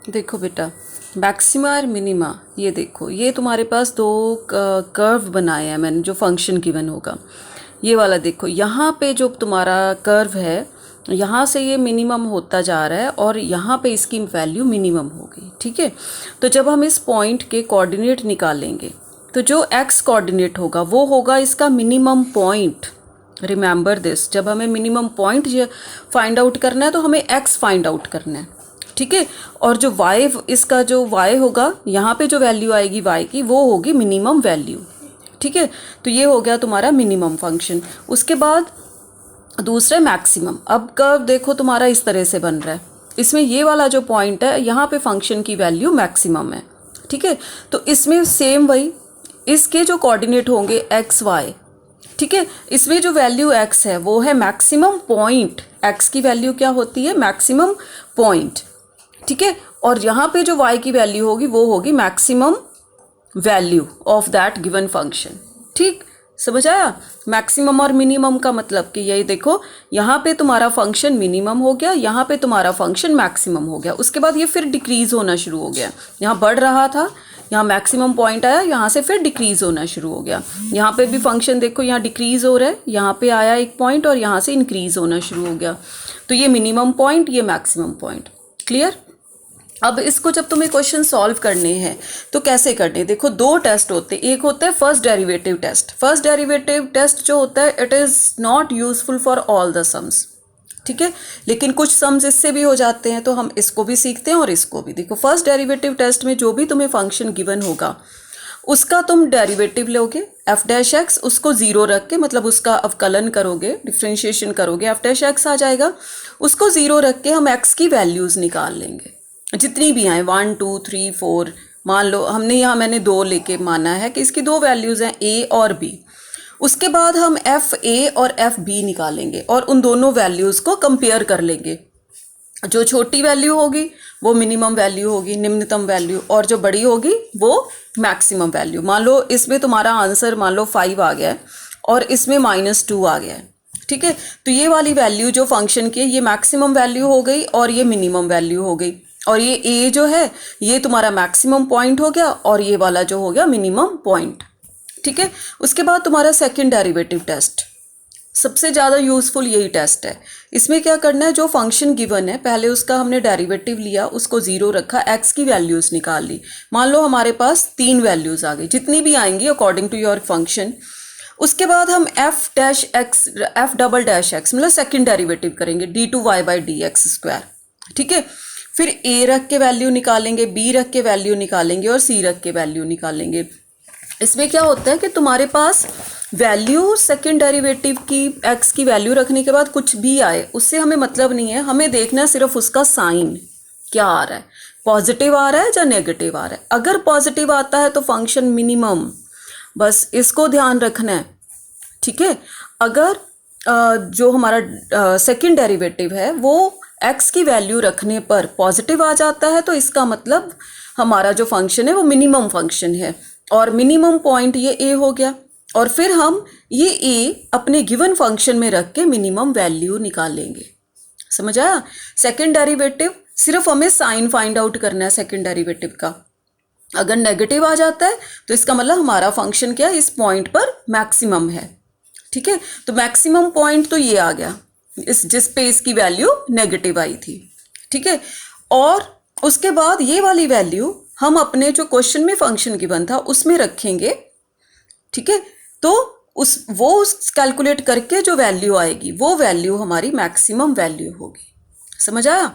देखो बेटा, मैक्सिमा और मिनिमा, ये देखो, ये तुम्हारे पास दो कर्व बनाए हैं मैंने, जो फंक्शन गिवन होगा। ये वाला देखो, यहाँ पे जो तुम्हारा कर्व है, यहाँ से ये मिनिमम होता जा रहा है और यहाँ पे इसकी वैल्यू मिनिमम हो गई। ठीक है, तो जब हम इस पॉइंट के कोऑर्डिनेट निकालेंगे तो जो एक्स कोऑर्डिनेट होगा वो होगा इसका मिनिमम पॉइंट। रिमेंबर दिस, जब हमें मिनिमम पॉइंट फाइंड आउट करना है तो हमें एक्स फाइंड आउट करना है। ठीक है, और जो y, इसका जो y होगा, यहाँ पे जो वैल्यू आएगी y की, वो होगी मिनिमम वैल्यू। ठीक है, तो ये हो गया तुम्हारा मिनिमम फंक्शन। उसके बाद दूसरा मैक्सिमम। अब कर्व देखो तुम्हारा इस तरह से बन रहा है, इसमें ये वाला जो पॉइंट है, यहाँ पे फंक्शन की वैल्यू मैक्सिमम है। ठीक है, तो इसमें सेम वही, इसके जो कोऑर्डिनेट होंगे एक्स वाई। ठीक है, इसमें जो वैल्यू x है वो है मैक्सिमम पॉइंट। x की वैल्यू क्या होती है? Maximum point. ठीक है, और यहाँ पे जो y की वैल्यू होगी वो होगी maximum value of that given function. ठीक, समझ आया? मैक्सिमम और मिनिमम का मतलब कि यही देखो, यहाँ पे तुम्हारा फंक्शन मिनिमम हो गया, यहाँ पे तुम्हारा फंक्शन मैक्सिमम हो गया। उसके बाद ये फिर डिक्रीज होना शुरू हो गया। यहाँ बढ़ रहा था, यहाँ मैक्सिमम पॉइंट आया, यहाँ से फिर डिक्रीज होना शुरू हो गया। यहाँ पे भी फंक्शन देखो, यहाँ डिक्रीज हो रहा है, यहाँ पे आया एक पॉइंट और यहाँ से इंक्रीज होना शुरू हो गया। तो ये मिनिमम पॉइंट, ये मैक्सिमम पॉइंट। क्लियर? अब इसको जब तुम्हें क्वेश्चन सॉल्व करने हैं तो कैसे करने? देखो, दो टेस्ट होते हैं। एक होता है first derivative test. First derivative test जो होता है, it is not useful for all the sums. ठीक है, लेकिन कुछ सम्स इससे भी हो जाते हैं, तो हम इसको भी सीखते हैं और इसको भी। देखो, फर्स्ट डेरिवेटिव टेस्ट में जो भी तुम्हें फंक्शन गिवन होगा उसका तुम डेरिवेटिव लोगे एफ डैश एक्स, उसको जीरो रख के, मतलब उसका अवकलन करोगे, डिफ्रेंशिएशन करोगे, एफ डैश एक्स आ जाएगा। उसको जीरो रख के हम एक्स की वैल्यूज़ निकाल लेंगे, जितनी भी आए, 1 2 3 4। मान लो हमने यहाँ, मैंने 2 लेके माना है कि इसकी 2 वैल्यूज़ हैं, ए और बी। उसके बाद हम एफ ए और एफ बी निकालेंगे और उन दोनों वैल्यूज़ को कंपेयर कर लेंगे। जो छोटी वैल्यू होगी वो मिनिमम वैल्यू होगी, निम्नतम वैल्यू, और जो बड़ी होगी वो मैक्सिमम वैल्यू। मान लो इसमें तुम्हारा आंसर मान लो 5 आ गया है और इसमें -2 आ गया है। ठीक है, तो ये वाली वैल्यू जो फंक्शन की है, ये मैक्सिमम वैल्यू हो गई और ये मिनिमम वैल्यू हो गई। और ये ए जो है ये तुम्हारा मैक्सिमम पॉइंट हो गया और ये वाला जो हो गया मिनिमम पॉइंट। ठीक है, उसके बाद तुम्हारा सेकंड डेरिवेटिव टेस्ट, सबसे ज़्यादा यूजफुल यही टेस्ट है। इसमें क्या करना है, जो फंक्शन गिवन है पहले उसका हमने डेरिवेटिव लिया, उसको जीरो रखा, एक्स की वैल्यूज़ निकाल ली। मान लो हमारे पास 3 वैल्यूज़ आ गई, जितनी भी आएंगी अकॉर्डिंग टू योर फंक्शन। उसके बाद हम F dash x, F double dash x, मतलब सेकेंड डेरिवेटिव करेंगे, d2y/dx²। ठीक है, फिर ए रख के वैल्यू निकालेंगे, बी रख के वैल्यू निकालेंगे और सी रख के वैल्यू निकालेंगे। इसमें क्या होता है कि तुम्हारे पास वैल्यू सेकंड डेरिवेटिव की, एक्स की वैल्यू रखने के बाद कुछ भी आए उससे हमें मतलब नहीं है, हमें देखना है सिर्फ उसका साइन क्या आ रहा है, पॉजिटिव आ रहा है या नेगेटिव आ रहा है। अगर पॉजिटिव आता है तो फंक्शन मिनिमम, बस इसको ध्यान रखना है। ठीक है, अगर जो हमारा सेकंड डेरिवेटिव है वो एक्स की वैल्यू रखने पर पॉजिटिव आ जाता है तो इसका मतलब हमारा जो फंक्शन है वो मिनिमम फंक्शन है, और मिनिमम पॉइंट ये ए हो गया। और फिर हम ये ए अपने गिवन फंक्शन में रख के मिनिमम वैल्यू निकालेंगे। समझ आया? सेकंड डेरिवेटिव सिर्फ हमें साइन फाइंड आउट करना है सेकंड डेरिवेटिव का। अगर नेगेटिव आ जाता है तो इसका मतलब हमारा फंक्शन क्या है, इस पॉइंट पर मैक्सिमम है। ठीक है, तो मैक्सिमम पॉइंट तो ये आ गया, जिस पे इसकी वैल्यू नेगेटिव आई थी। ठीक है, और उसके बाद ये वाली वैल्यू हम अपने जो क्वेश्चन में फंक्शन गिवन था उसमें रखेंगे। ठीक है, तो उस कैलकुलेट करके जो वैल्यू आएगी वो वैल्यू हमारी मैक्सिमम वैल्यू होगी। समझ आया?